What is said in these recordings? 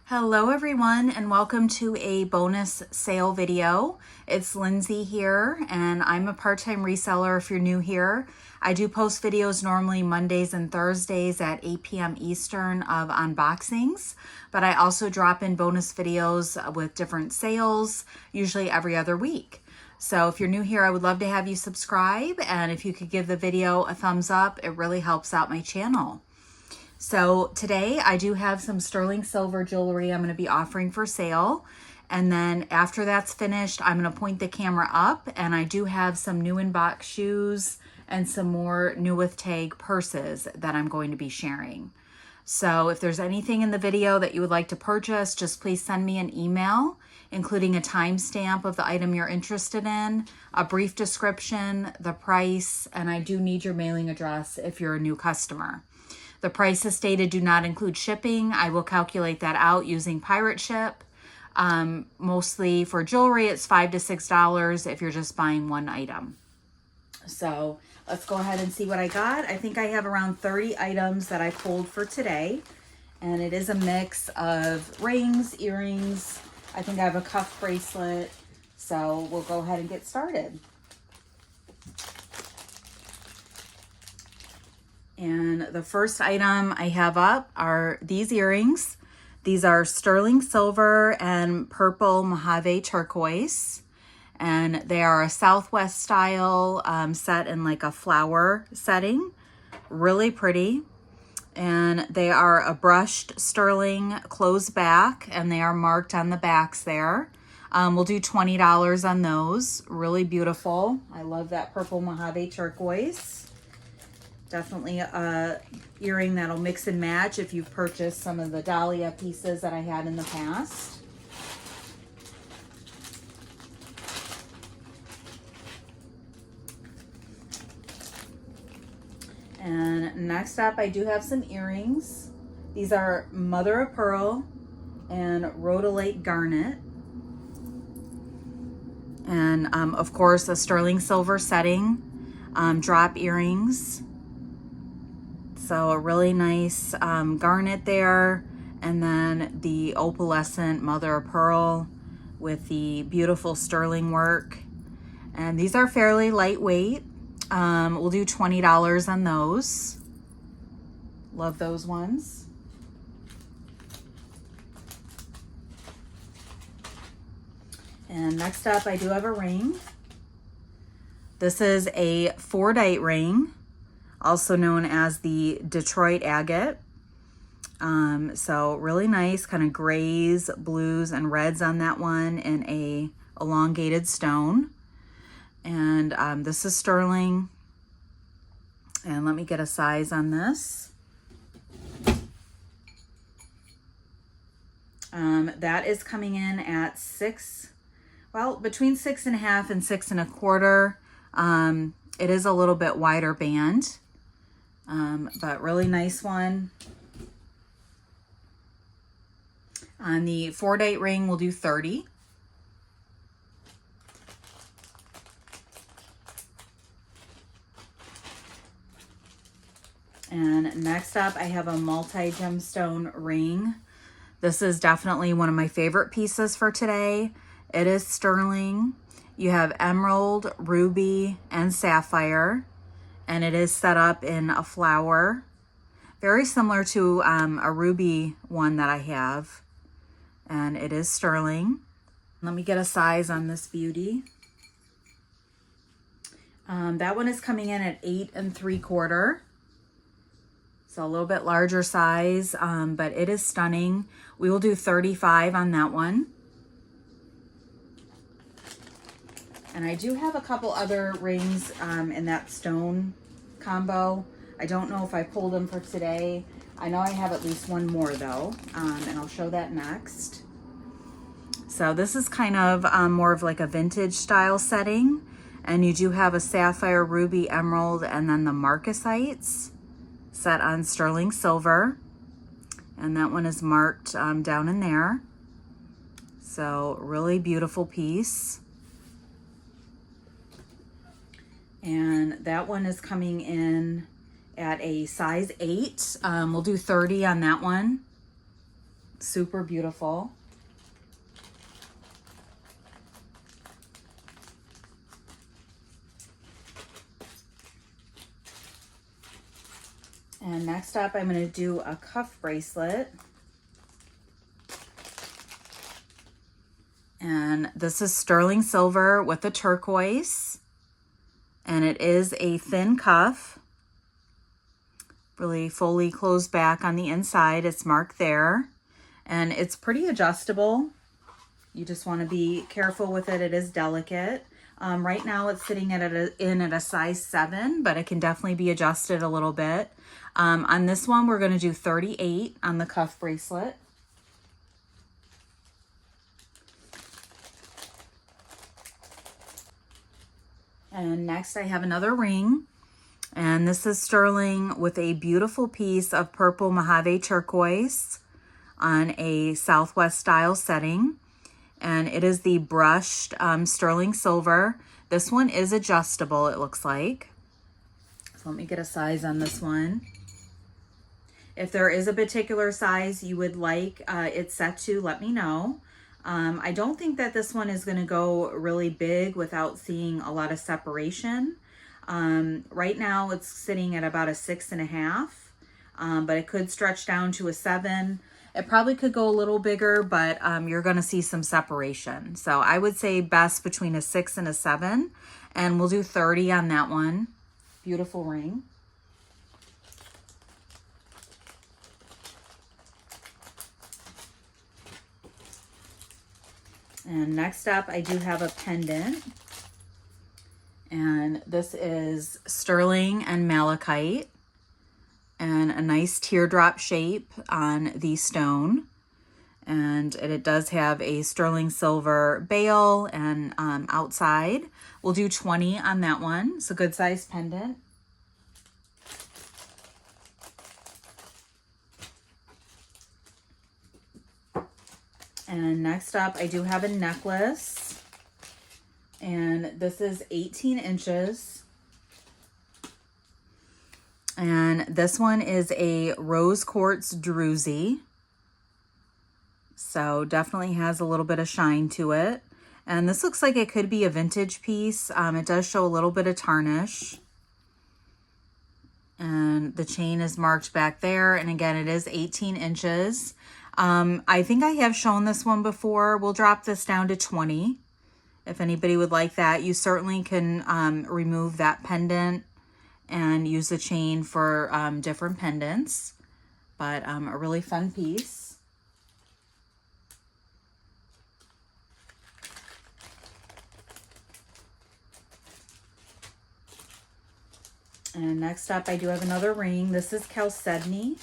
Hello everyone and welcome to a bonus sale video. It's Lindsay here and I'm a part-time reseller if you're new here. I do post videos normally Mondays and Thursdays at 8 p.m. Eastern of unboxings, but I also drop in bonus videos with different sales, usually every other week. So if you're new here, I would love to have you subscribe, and if you could give the video a thumbs up, it really helps out my channel. So today I do have some sterling silver jewelry I'm going to be offering for sale. And then after that's finished, I'm going to point the camera up, and I do have some new in-box shoes and some more new with tag purses that I'm going to be sharing. So if there's anything in the video that you would like to purchase, just please send me an email, including a timestamp of the item you're interested in, a brief description, the price, and I do need your mailing address if you're a new customer. The prices stated do not include shipping. I will calculate that out using Pirate Ship. Mostly for jewelry, it's $5 to $6 if you're just buying one item. So let's go ahead and see what I got. I think I have around 30 items that I pulled for today. And it is a mix of rings, earrings. I think I have a cuff bracelet. So we'll go ahead and get started. And the first item I have up are these earrings. These are sterling silver and purple Mojave turquoise. And they are a Southwest style set in like a flower setting. Really pretty. And they are a brushed sterling closed back, and they are marked on the backs there. We'll do $20 on those. Really beautiful. I love that purple Mojave turquoise. Definitely a earring that'll mix and match if you've purchased some of the Dahlia pieces that I had in the past. And next up, I do have some earrings. These are mother of pearl and rhodolite garnet. And of course, a sterling silver setting, drop earrings. So a really nice garnet there, and then the opalescent mother of pearl with the beautiful sterling work. And these are fairly lightweight. We'll do $20 on those. Love those ones. And next up, I do have a ring. This is a 4-dite ring, also known as the Detroit agate. So really nice, kind of grays, blues, and reds on that one in a elongated stone. And this is sterling. And let me get a size on this. That is coming in at between 6.5 and 6 1/4. It is a little bit wider band. But really nice one. On the 4-date ring, we'll do $30. And next up, I have a multi-gemstone ring. This is definitely one of my favorite pieces for today. It is sterling. You have emerald, ruby, and sapphire. And it is set up in a flower, very similar to a ruby one that I have. And it is sterling. Let me get a size on this beauty. That one is coming in at 8 3/4. So a little bit larger size, but it is stunning. We will do $35 on that one. And I do have a couple other rings in that stone combo. I don't know if I pulled them for today. I know I have at least one more though, and I'll show that next. So this is kind of more of like a vintage style setting. And you do have a sapphire, ruby, emerald, and then the marcasites set on sterling silver. And that one is marked down in there. So really beautiful piece. And that one is coming in at a size 8. We'll do $30 on that one. Super beautiful. And next up, I'm going to do a cuff bracelet. And this is sterling silver with a turquoise. And it is a thin cuff. Really fully closed back on the inside. It's marked there. And it's pretty adjustable. You just want to be careful with it. It is delicate. Right now it's sitting at a size 7, but it can definitely be adjusted a little bit. On this one, we're going to do 38 on the cuff bracelet. And next I have another ring. And this is sterling with a beautiful piece of purple Mojave turquoise on a Southwest style setting. And it is the brushed sterling silver. This one is adjustable, it looks like. So let me get a size on this one. If there is a particular size you would like it set to, let me know. I don't think that this one is going to go really big without seeing a lot of separation. Right now it's sitting at about a 6.5, but it could stretch down to a 7. It probably could go a little bigger, but you're going to see some separation. So I would say best between a 6 and a 7, and we'll do 30 on that one. Beautiful ring. And next up, I do have a pendant. And this is sterling and malachite. And a nice teardrop shape on the stone. And it does have a sterling silver bail and outside. We'll do 20 on that one. It's a good size pendant. And next up, I do have a necklace. And this is 18 inches. And this one is a rose quartz druzy. So definitely has a little bit of shine to it. And this looks like it could be a vintage piece. It does show a little bit of tarnish. And the chain is marked back there. And again, it is 18 inches. I think I have shown this one before. We'll drop this down to 20. If anybody would like that, you certainly can remove that pendant and use the chain for different pendants. But a really fun piece. And next up, I do have another ring. This is chalcedony.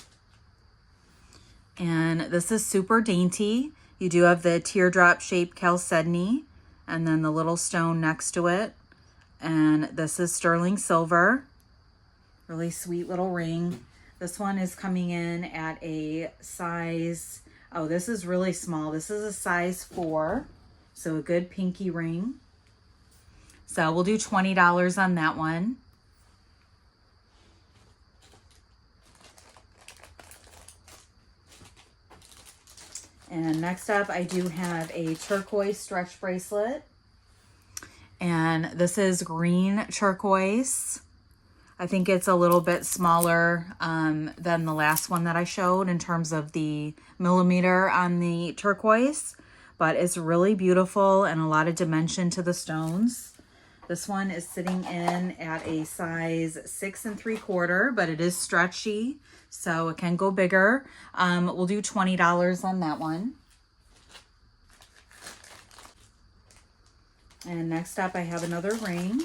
And this is super dainty. You do have the teardrop shaped chalcedony and then the little stone next to it. And this is sterling silver. Really sweet little ring. This one is coming in at a size, oh, this is really small. This is a size 4. So a good pinky ring. So we'll do $20 on that one. And next up, I do have a turquoise stretch bracelet. And this is green turquoise. I think it's a little bit smaller than the last one that I showed in terms of the millimeter on the turquoise. But it's really beautiful and a lot of dimension to the stones. This one is sitting in at a size 6 3/4, but it is stretchy, so it can go bigger. We'll do $20 on that one. And next up, I have another ring.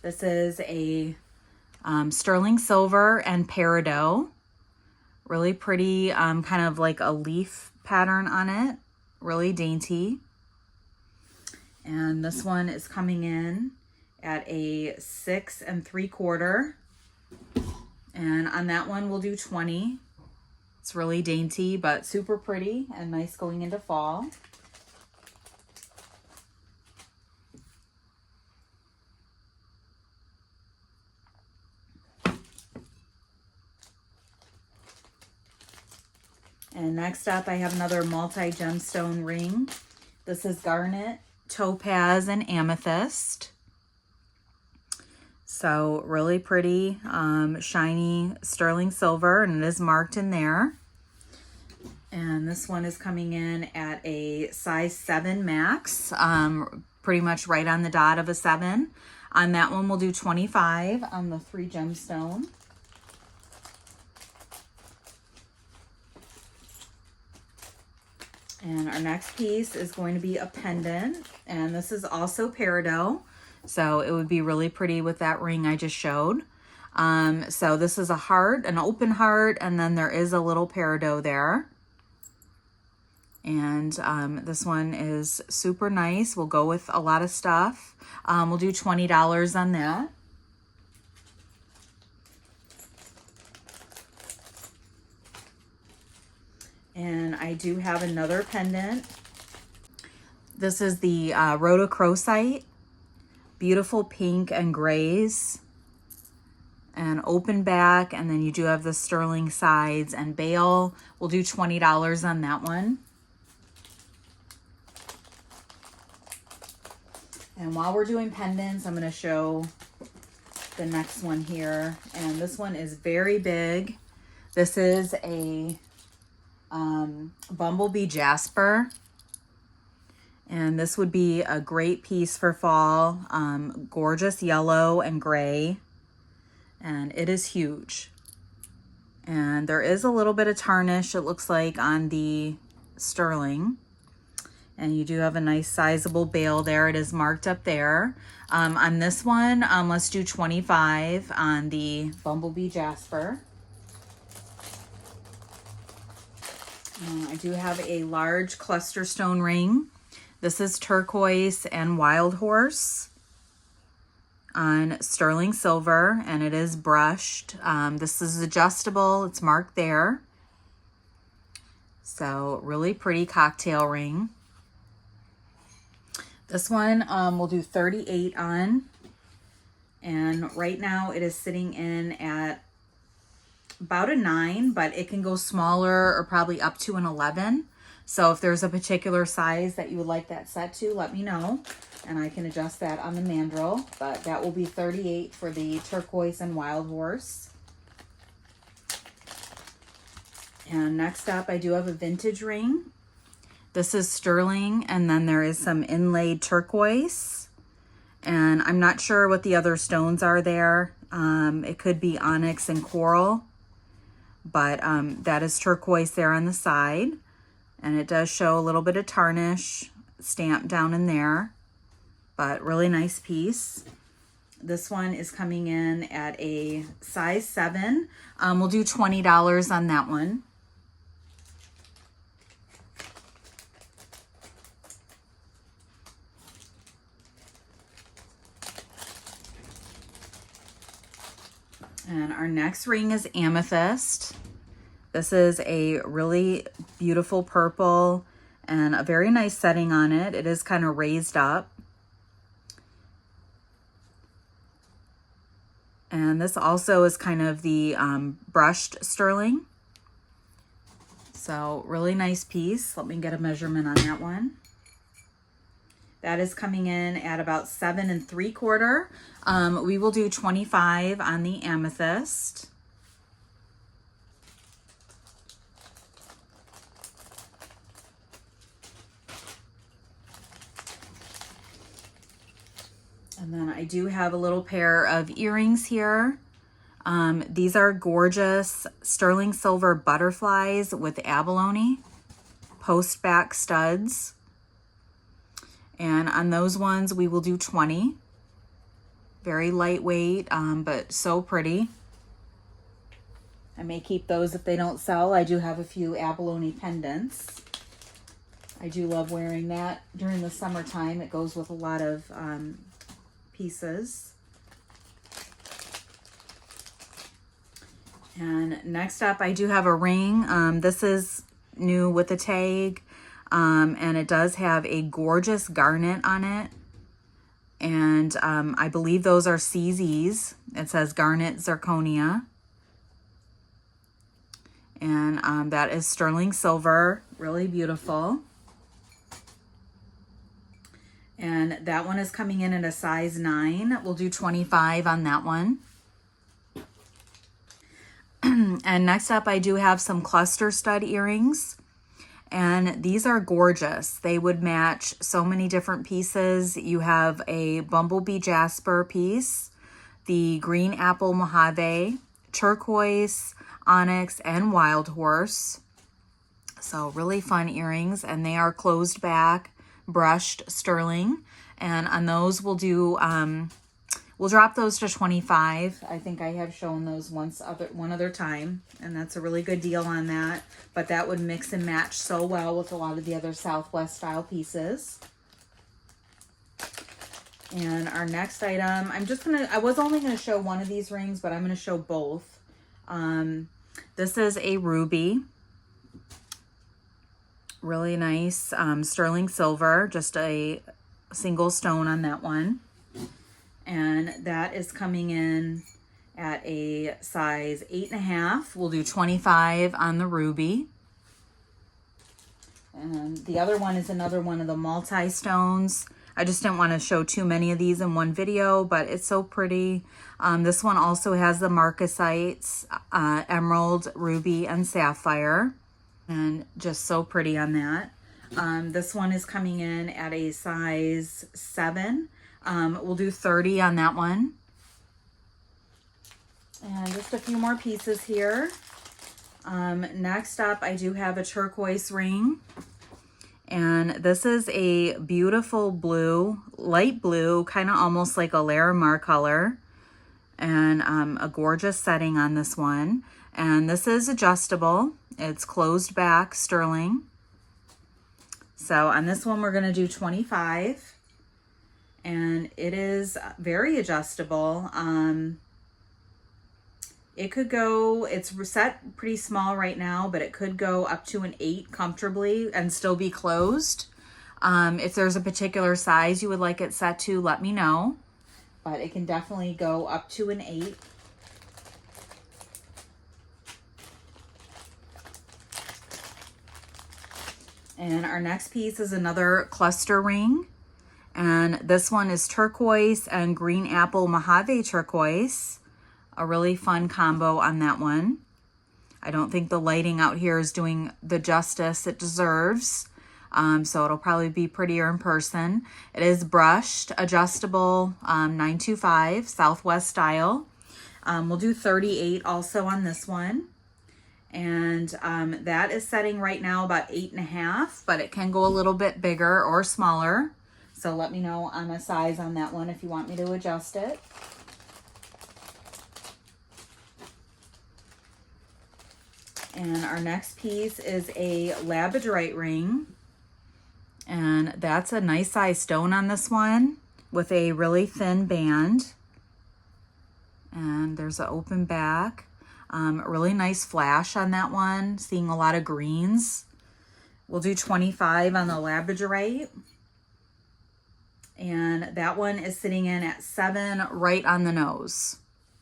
This is a sterling silver and peridot. Really pretty, kind of like a leaf pattern on it. Really dainty. And this one is coming in at a 6 3/4. And on that one, we'll do 20. It's really dainty, but super pretty and nice going into fall. And next up, I have another multi-gemstone ring. This is garnet, topaz, and amethyst. So really pretty, shiny sterling silver, and it is marked in there. And this one is coming in at a size 7 max, pretty much right on the dot of a 7. On that one, we'll do 25 on the 3 gemstone. And our next piece is going to be a pendant, and this is also peridot, so it would be really pretty with that ring I just showed. So this is a heart, an open heart, and then there is a little peridot there. And this one is super nice. We'll go with a lot of stuff. We'll do $20 on that. And I do have another pendant. This is the rhodochrosite, beautiful pink and grays, and open back, and then you do have the sterling sides and bail. We'll do $20 on that one. And while we're doing pendants, I'm going to show the next one here, and this one is very big. This is a bumblebee jasper, and this would be a great piece for fall. Gorgeous yellow and gray, and it is huge. And there is a little bit of tarnish, it looks like, on the sterling, and you do have a nice sizable bail there. It is marked up there. On this one, let's do 25 on the bumblebee jasper. I do have a large cluster stone ring. This is turquoise and wild horse on sterling silver, and it is brushed. This is adjustable. It's marked there. So really pretty cocktail ring. This one we'll do 38 on, and right now it is sitting in at about a 9, but it can go smaller or probably up to an 11. So if there's a particular size that you would like that set to, let me know, and I can adjust that on the mandrel. But that will be 38 for the turquoise and wild horse. And next up, I do have a vintage ring. This is sterling, and then there is some inlaid turquoise, and I'm not sure what the other stones are there. It could be onyx and coral, but that is turquoise there on the side, and it does show a little bit of tarnish stamped down in there, but really nice piece. This one is coming in at a size 7. We'll do $20 on that one. And our next ring is amethyst. This is a really beautiful purple and a very nice setting on it. It is kind of raised up. And this also is kind of the brushed sterling. So really nice piece. Let me get a measurement on that one. That is coming in at about 7 3/4. We will do 25 on the amethyst. And then I do have a little pair of earrings here. These are gorgeous sterling silver butterflies with abalone post back studs. And on those ones, we will do 20. Very lightweight, but so pretty. I may keep those if they don't sell. I do have a few abalone pendants. I do love wearing that during the summertime. It goes with a lot of pieces. And next up, I do have a ring. This is new with a tag. And it does have a gorgeous garnet on it. And I believe those are CZs. It says garnet zirconia. And that is sterling silver, really beautiful. And that one is coming in at a size 9. We'll do 25 on that one. And next up, I do have some cluster stud earrings. And these are gorgeous. They would match so many different pieces. You have a bumblebee jasper piece, the green apple mojave, turquoise, onyx, and wild horse. So really fun earrings, and they are closed back, brushed sterling. And on those, we'll do we'll drop those to 25. I think I have shown those one other time, and that's a really good deal on that. But that would mix and match so well with a lot of the other Southwest style pieces. And our next item, I was only gonna show one of these rings, but I'm gonna show both. This is a ruby. Really nice sterling silver, just a single stone on that one. And that is coming in at a size 8.5. We'll do 25 on the ruby. And the other one is another one of the multi-stones. I just didn't want to show too many of these in one video, but it's so pretty. This one also has the marcasites, emerald, ruby, and sapphire. And just so pretty on that. This one is coming in at a size 7. We'll do 30 on that one. And just a few more pieces here. Next up, I do have a turquoise ring. And this is a beautiful blue, light blue, kind of almost like a Larimar color. And a gorgeous setting on this one. And this is adjustable. It's closed back sterling. So on this one, we're going to do 25. And it is very adjustable. It could go, it's set pretty small right now, but it could go up to an 8 comfortably and still be closed. If there's a particular size you would like it set to, let me know. But it can definitely go up to an 8. And our next piece is another cluster ring. And this one is turquoise and green apple mojave turquoise. A really fun combo on that one. I don't think the lighting out here is doing the justice it deserves. So it'll probably be prettier in person. It is brushed, adjustable, 925, Southwest style. We'll do 38 also on this one. And that is setting right now about 8.5, but it can go a little bit bigger or smaller. So let me know on a size on that one if you want me to adjust it. And our next piece is a labradorite ring. And that's a nice size stone on this one with a really thin band. And there's an open back. Really nice flash on that one. Seeing a lot of greens. We'll do 25 on the labradorite. And that one is sitting in at 7 right on the nose.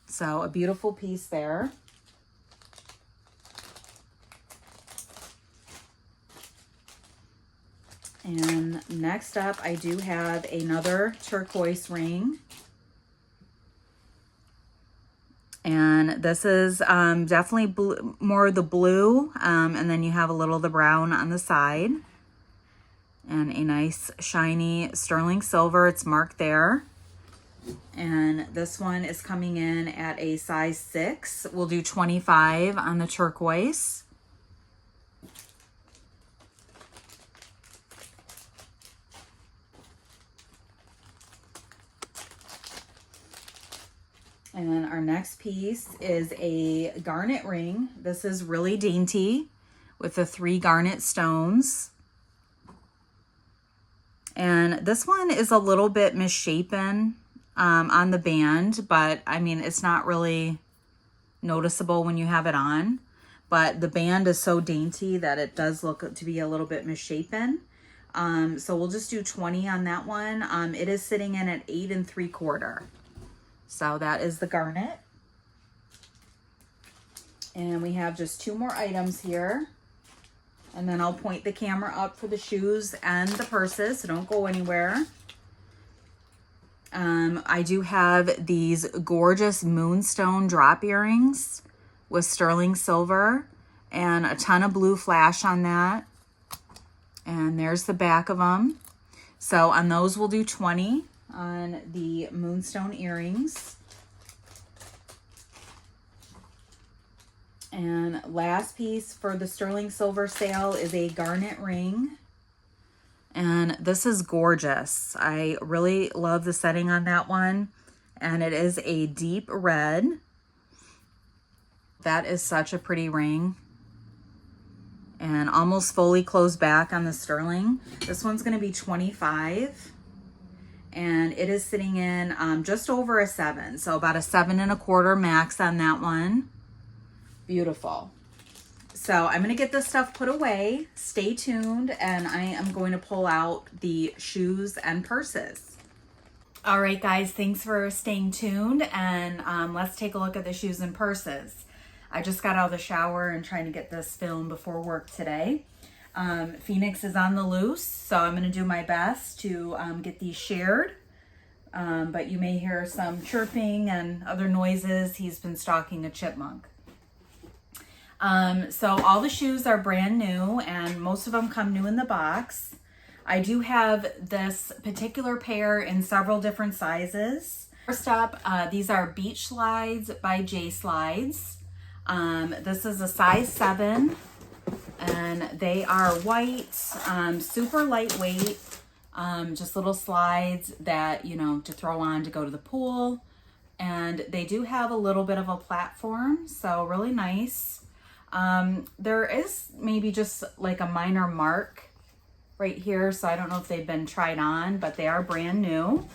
So a beautiful piece there. And next up, I do have another turquoise ring. And this is definitely blue, more of the blue, and then you have a little of the brown on the side. And a nice shiny sterling silver, it's marked there. And this one is coming in at a size 6. We'll do 25 on the turquoise. And our next piece is a garnet ring. This is really dainty with the 3 garnet stones. And this one is a little bit misshapen on the band, but I mean, it's not really noticeable when you have it on. But the band is so dainty that it does look to be a little bit misshapen. So we'll just do 20 on that one. It is sitting in at 8 3/4. So that is the garnet. And we have just 2 more items here. And then I'll point the camera up for the shoes and the purses, so don't go anywhere. I do have these gorgeous moonstone drop earrings with sterling silver and a ton of blue flash on that. And there's the back of them. So on those, we'll do 20 on the moonstone earrings. And last piece for the sterling silver sale is a garnet ring. And this is gorgeous. I really love the setting on that one. And it is a deep red. That is such a pretty ring. And almost fully closed back on the sterling. This one's going to be 25. And it is sitting in just over a 7. So about a 7.25 max on that one. Beautiful. So I'm going to get this stuff put away. Stay tuned, and I am going to pull out the shoes and purses. All right, guys, thanks for staying tuned, and let's take a look at the shoes and purses. I just got out of the shower and trying to get this filmed before work today. Phoenix is on the loose, so I'm going to do my best to get these shared. But you may hear some chirping and other noises. He's been stalking a chipmunk. So all the shoes are brand new, and most of them come new in the box. I do have this particular pair in several different sizes. First up, these are Beach Slides by J Slides. This is a size 7, and they are white, super lightweight, just little slides that, you know, to throw on to go to the pool. And they do have a little bit of a platform, so really nice. There is maybe just like a minor mark right here, so I don't know if they've been tried on, but they are brand new.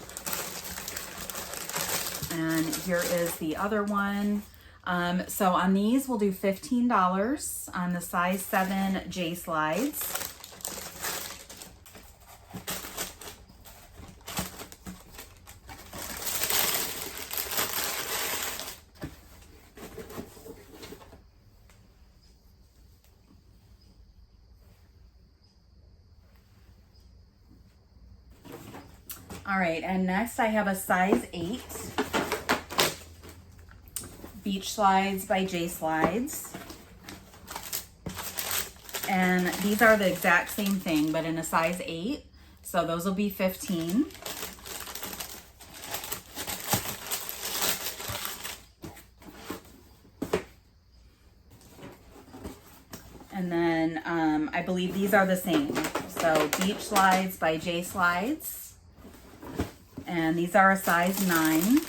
And here is the other one. So on these, we'll do $15 on the size 7 J Slides. All right, and next I have a size 8 Beach Slides by J Slides. And these are the exact same thing, but in a size 8. So those will be 15. And then I believe these are the same. So Beach Slides by J Slides. And these are a size 9.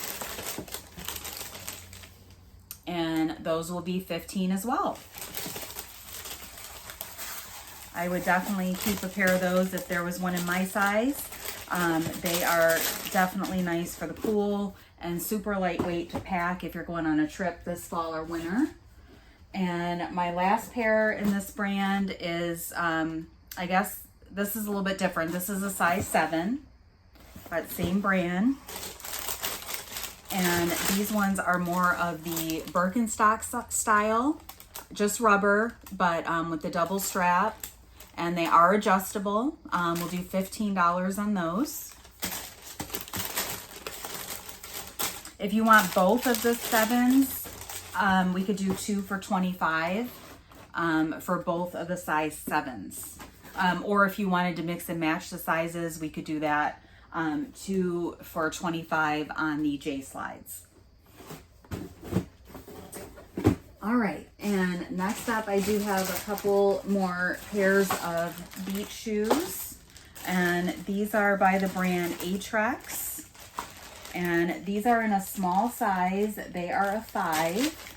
And those will be 15 as well. I would definitely keep a pair of those if there was one in my size. They are definitely nice for the pool and super lightweight to pack if you're going on a trip this fall or winter. And my last pair in this brand is, I guess this is a little bit different. This is a size 7. But same brand. And these ones are more of the Birkenstock style, just rubber, but with the double strap. And they are adjustable. We'll do $15 on those. If you want both of the 7s, we could do 2 for $25 for both of the size 7s. Or if you wanted to mix and match the sizes, we could do that. 2 for $25 on the J Slides. All right, and next up I do have a couple more pairs of beach shoes, and these are by the brand Atrex, and these are in a small size. They are a 5,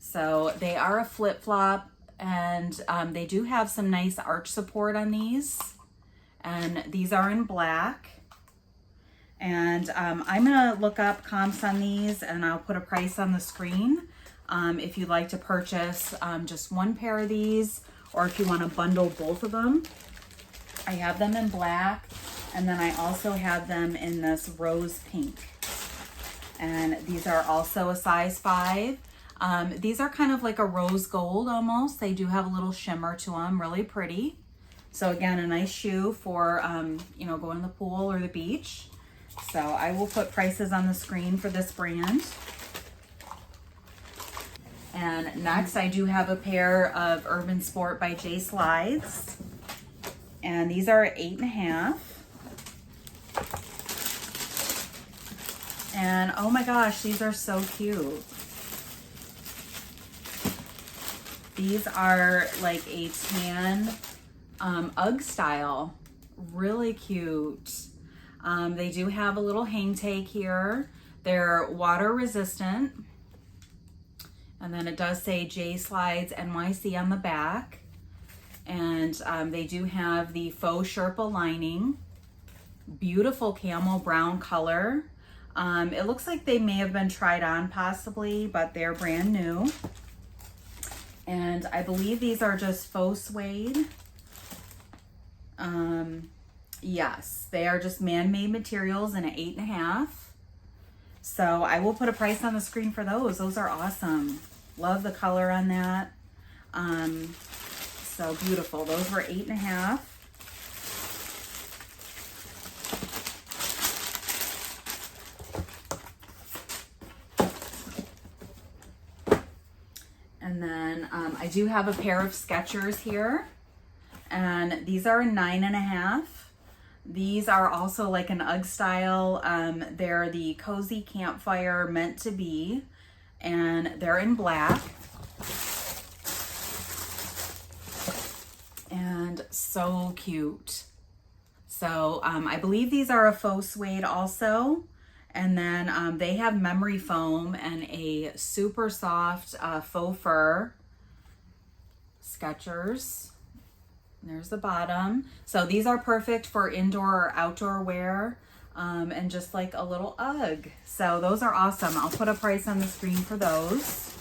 so they are a flip-flop, and they do have some nice arch support on these. And these are in black. And I'm gonna look up comps on these, and I'll put a price on the screen if you'd like to purchase just one pair of these, or if you want to bundle both of them. I have them in black, and then I also have them in this rose pink. And these are also a size 5. These are kind of like a rose gold almost. They do have a little shimmer to them, really pretty. So again, a nice shoe for, you know, going to the pool or the beach. So I will put prices on the screen for this brand. And next I do have a pair of Urban Sport by J Slides. And these are 8.5. And oh my gosh, these are so cute. These are like a tan UGG style, really cute. They do have a little hang tag here. They're water resistant. And then it does say J Slides NYC on the back. And they do have the faux Sherpa lining. Beautiful camel brown color. It looks like they may have been tried on possibly, but they're brand new. And I believe these are just faux suede. Yes, they are just man-made materials in an 8.5. So I will put a price on the screen for those. Those are awesome. Love the color on that. So beautiful. Those were 8.5. And then I do have a pair of Skechers here. And these are 9.5. These are also like an UGG style. They're the Cozy Campfire Meant to Be, and they're in black. And so cute. So I believe these are a faux suede also. And then they have memory foam and a super soft faux fur. Skechers. There's the bottom. So these are perfect for indoor or outdoor wear, and just like a little UGG. So those are awesome. I'll put a price on the screen for those.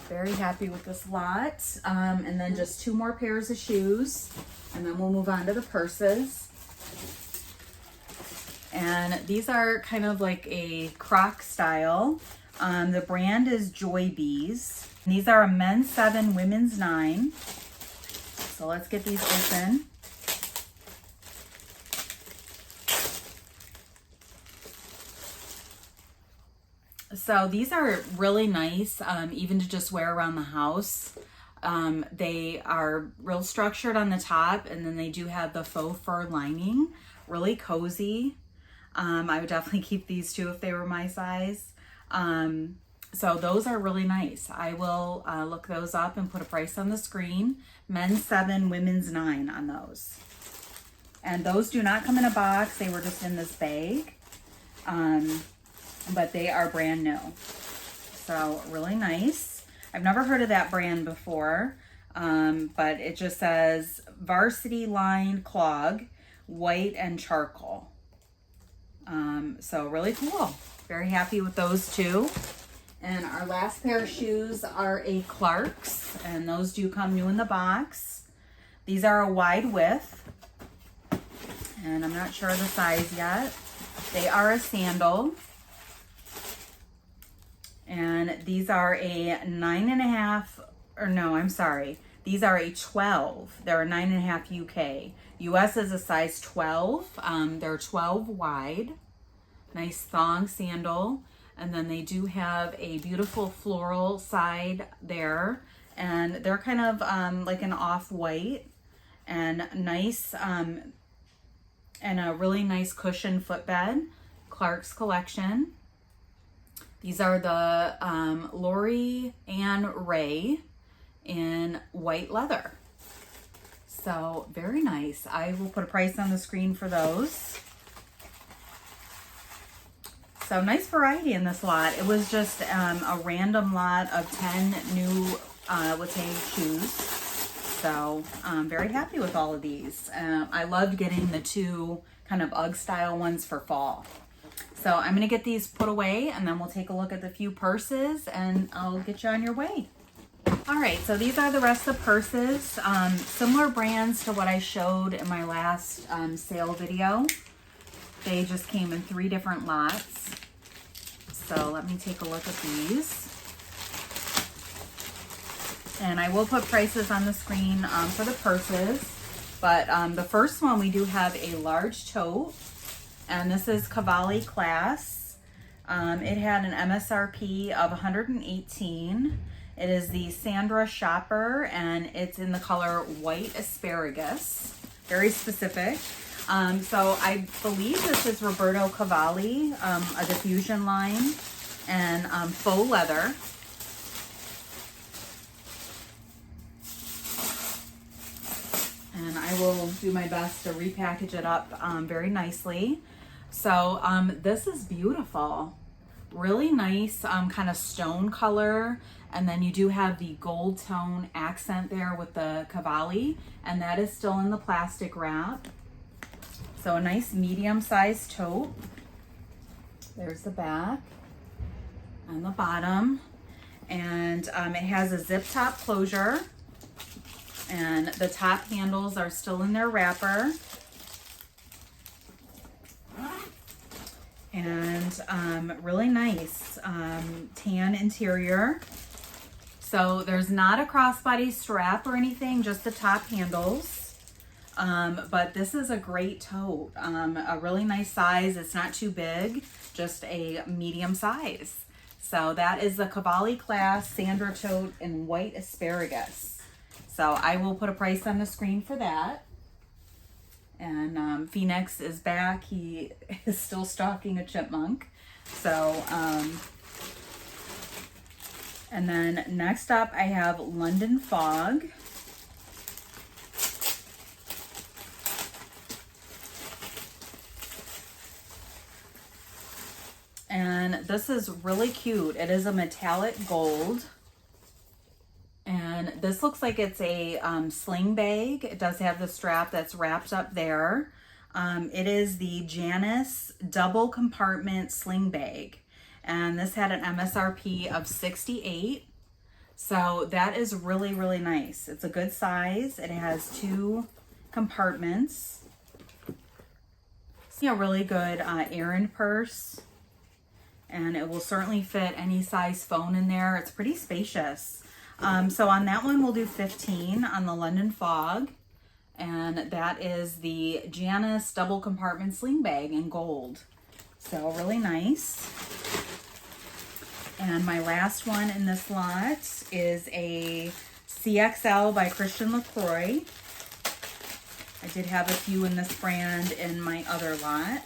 Very happy with this lot. And then just 2 more pairs of shoes, and then we'll move on to the purses. And these are kind of like a Croc style. The brand is Joy Bees. These are a men's 7, women's 9. So let's get these open. So these are really nice, even to just wear around the house. They are real structured on the top, and then they do have the faux fur lining. Really cozy. I would definitely keep these too if they were my size. So those are really nice. I will look those up and put a price on the screen. Men's 7, women's 9 on those. And those do not come in a box. They were just in this bag. But they are brand new. So really nice. I've never heard of that brand before. But it just says Varsity Lined Clog, white and charcoal. So really cool. Very happy with those two. And our last pair of shoes are a Clark's, and those do come new in the box. These are a wide width, and I'm not sure the size yet. They are a sandal, and these are a 9.5, or no, I'm sorry. These are a 12. They're a 9.5 UK. US is a size 12. They're 12 wide. Nice thong sandal. And then they do have a beautiful floral side there. And they're kind of like an off-white and nice, and a really nice cushion footbed. Clark's collection. These are the Lori Ann Ray in white leather. So very nice. I will put a price on the screen for those. So nice variety in this lot. It was just a random lot of 10 new LINDSMCLARK shoes. So I'm very happy with all of these. I loved getting the 2 kind of UGG style ones for fall. So I'm gonna get these put away, and then we'll take a look at the few purses, and I'll get you on your way. All right, so these are the rest of the purses. Similar brands to what I showed in my last sale video. They just came in 3 different lots. So let me take a look at these. And I will put prices on the screen for the purses. But the first one, we do have a large tote. And this is Cavalli Class. It had an MSRP of $118. It is the Sandra Shopper, and it's in the color White Asparagus. Very specific. So I believe this is Roberto Cavalli, a diffusion line, and faux leather. And I will do my best to repackage it up very nicely. So this is beautiful. Really nice kind of stone color. And then you do have the gold tone accent there with the Cavalli. And that is still in the plastic wrap. So a nice medium-sized tote. There's the back and the bottom. And it has a zip top closure. And the top handles are still in their wrapper. And really nice tan interior. So there's not a crossbody strap or anything, just the top handles. But this is a great tote, a really nice size. It's not too big, just a medium size. So that is the Cavalli Class Sandra tote in White Asparagus. So I will put a price on the screen for that. And Phoenix is back. He is still stalking a chipmunk. So, and then next up I have London Fog. And this is really cute. It is a metallic gold. And this looks like it's a sling bag. It does have the strap that's wrapped up there. It is the Janice double compartment sling bag. And this had an MSRP of $68. So that is really, really nice. It's a good size. It has 2 compartments. See, a really good errand purse. And it will certainly fit any size phone in there. It's pretty spacious. So on that one, we'll do 15 on the London Fog. And that is the Janice double compartment sling bag in gold. So really nice. And my last one in this lot is a CXL by Christian LaCroix. I did have a few in this brand in my other lot.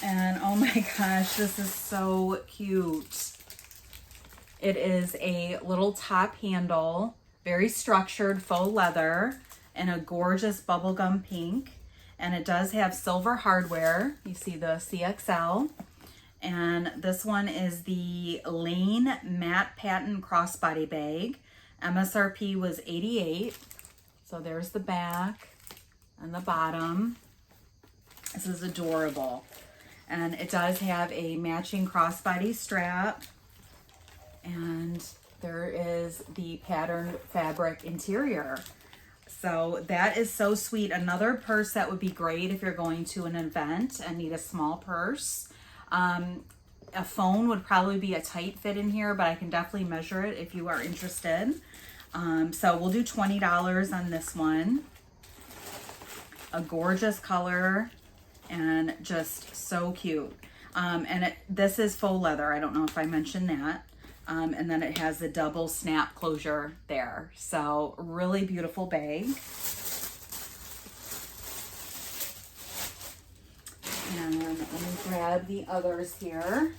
And oh my gosh, this is so cute. It is a little top handle, very structured faux leather, and a gorgeous bubblegum pink. And it does have silver hardware. You see the CXL. And this one is the Lane Matte Patent Crossbody Bag. MSRP was $88. So there's the back and the bottom. This is adorable. And it does have a matching crossbody strap. And there is the patterned fabric interior. So that is so sweet. Another purse that would be great if you're going to an event and need a small purse. A phone would probably be a tight fit in here, but I can definitely measure it if you are interested. So we'll do $20 on this one. A gorgeous color. And just so cute. And this is faux leather. I don't know if I mentioned that. And then it has the double snap closure there. So really beautiful bag. And let me grab the others here.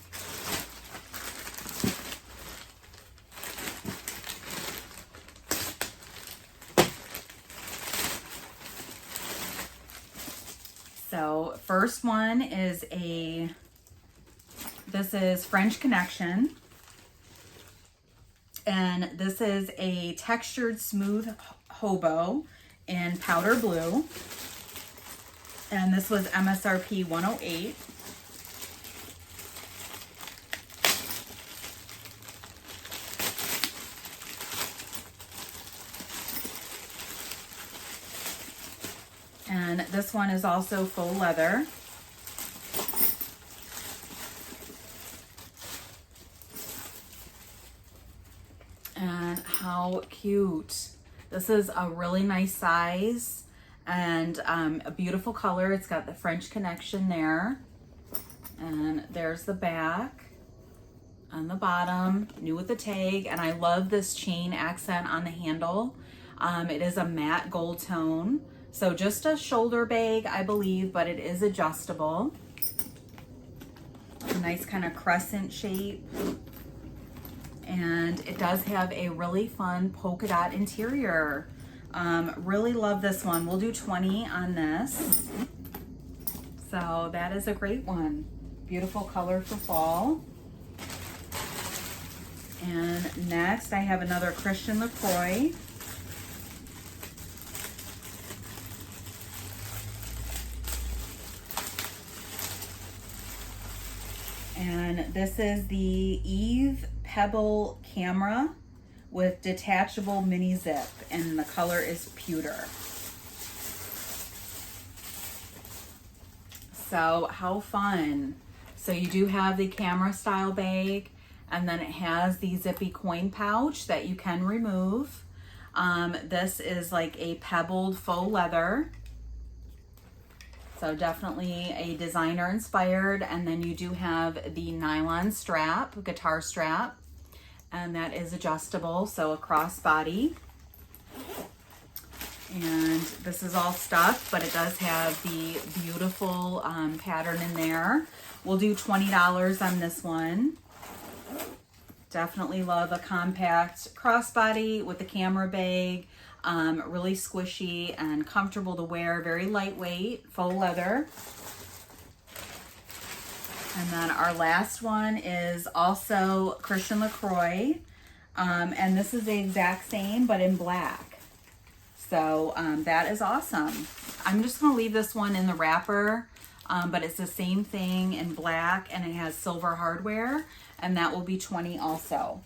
So first one is this is French Connection. And this is a textured smooth hobo in powder blue. And this was MSRP $108. And this one is also faux leather. And how cute. This is a really nice size and a beautiful color. It's got the French connection there. And there's the back on the bottom, new with the tag. And I love this chain accent on the handle. It is a matte gold tone. So just a shoulder bag, I believe, but it is adjustable. A nice kind of crescent shape. And it does have a really fun polka dot interior. Really love this one. We'll do 20 on this. So that is a great one. Beautiful color for fall. And next I have another Christian LaCroix. And this is the Eve Pebble camera with detachable mini zip, and the color is pewter. So how fun. So you do have the camera style bag, and then it has the zippy coin pouch that you can remove. This is like a pebbled faux leather. So definitely a designer inspired. And then you do have the nylon strap, guitar strap, and that is adjustable. So a crossbody. And this is all stuffed, but it does have the beautiful pattern in there. We'll do $20 on this one. Definitely love a compact crossbody with the camera bag. Really squishy and comfortable to wear, very lightweight, faux leather. And then our last one is also Christian LaCroix, and this is the exact same but in black. So that is awesome. I'm just going to leave this one in the wrapper, but it's the same thing in black, and it has silver hardware, and that will be 20 also.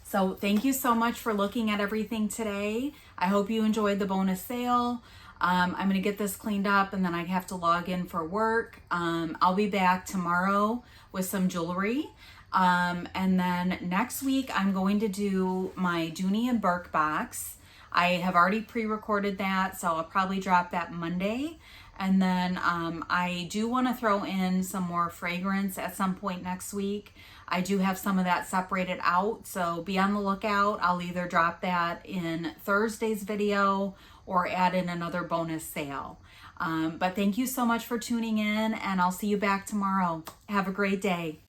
So thank you so much for looking at everything today. I hope you enjoyed the bonus sale. I'm going to get this cleaned up, and then I have to log in for work. I'll be back tomorrow with some jewelry. And then next week, I'm going to do my Dooney and Burke box. I have already pre-recorded that, so I'll probably drop that Monday. And then I do want to throw in some more fragrance at some point next week. I do have some of that separated out, so be on the lookout. I'll either drop that in Thursday's video or add in another bonus sale. But thank you so much for tuning in, and I'll see you back tomorrow. Have a great day.